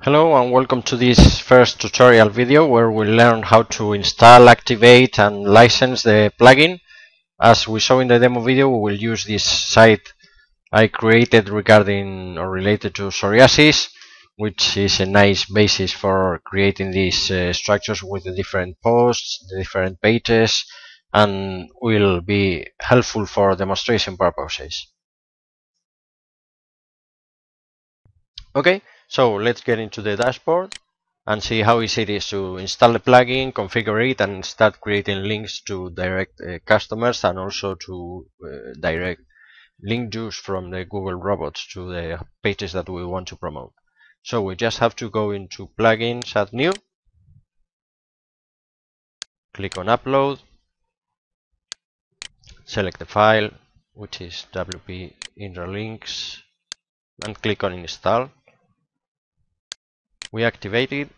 Hello and welcome to this first tutorial video where we'll learn how to install, activate and license the plugin. As we saw in the demo video, we will use this site I created regarding or related to psoriasis, which is a nice basis for creating these structures with the different posts, the different pages, and will be helpful for demonstration purposes. Okay, so let's get into the dashboard and see how easy it is to install the plugin, configure it, and start creating links to direct customers and also to direct link juice from the Google robots to the pages that we want to promote. So we just have to go into plugins, add new, click on upload, select the file, which is WP Intralinks, and click on install. We activate it.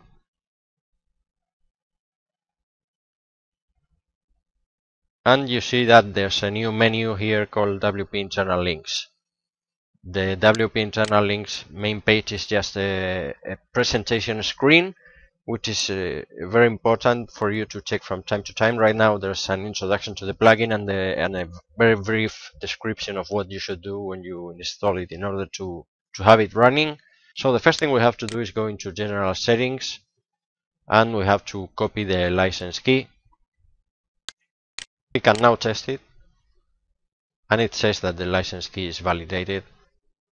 And you see that there's a new menu here called WP Internal Links. The WP Internal Links main page is just a presentation screen, which is very important for you to check from time to time. Right now there's an introduction to the plugin and a very brief description of what you should do when you install it in order to have it running. So the first thing we have to do is go into General Settings and we have to copy the license key. We can now test it, and it says that the license key is validated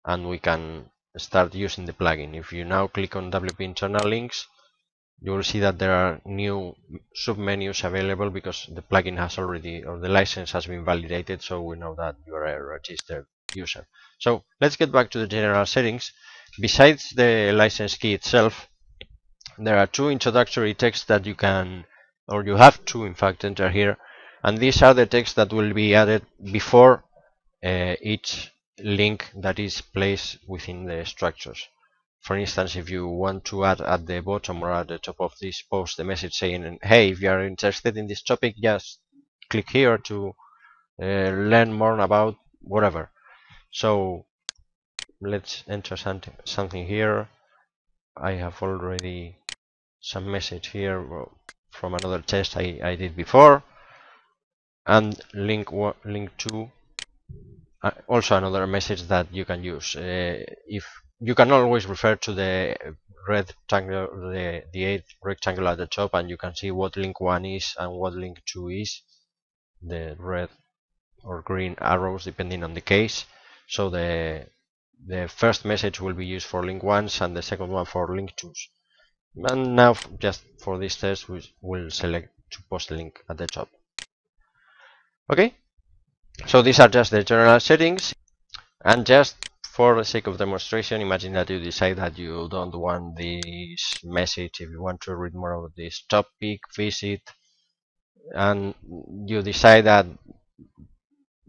and we can start using the plugin. If you now click on WP Internal Links, you will see that there are new submenus available because the plugin has already, or the license has been validated, so we know that you are a registered user. So let's get back to the general settings. Besides the license key itself, there are two introductory texts that you can, or you have to in fact enter here, and these are the texts that will be added before each link that is placed within the structures. For instance, if you want to add at the bottom or at the top of this post a message saying, hey, if you are interested in this topic, just click here to learn more about whatever. So let's enter something here. I have already some message here from another test I did before, and link 2, also another message that you can use. If you can always refer to the rectangle, the 8th rectangle at the top, and you can see what link 1 is and what link 2 is, the red or green arrows depending on the case. So the first message will be used for link 1s and the second one for link 2s. And now just for this test we will select to post a link at the top. Okay, so these are just the general settings, and just for the sake of demonstration, imagine that you decide that you don't want this message. If you want to read more about this topic, visit, and you decide that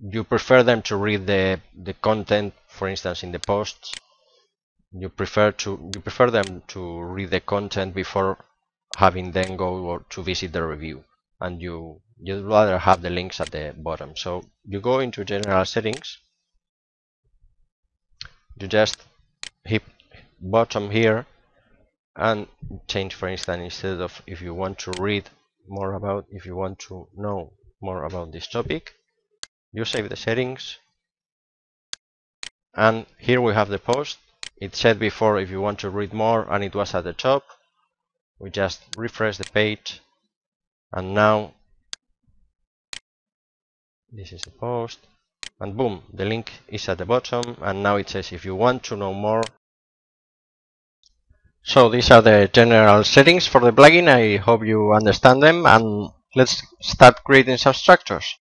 you prefer them to read the content, for instance in the posts, you prefer them to read the content before having them go to visit the review, and you'd rather have the links at the bottom. So you go into general settings, you just hit bottom here and change, for instance, instead of if you want to read more about, if you want to know more about this topic, you save the settings, and here we have the post. It said before if you want to read more, and it was at the top. We just refresh the page, and now this is the post, and boom, the link is at the bottom, and now it says if you want to know more. So these are the general settings for the plugin. I hope you understand them, and let's start creating some structures.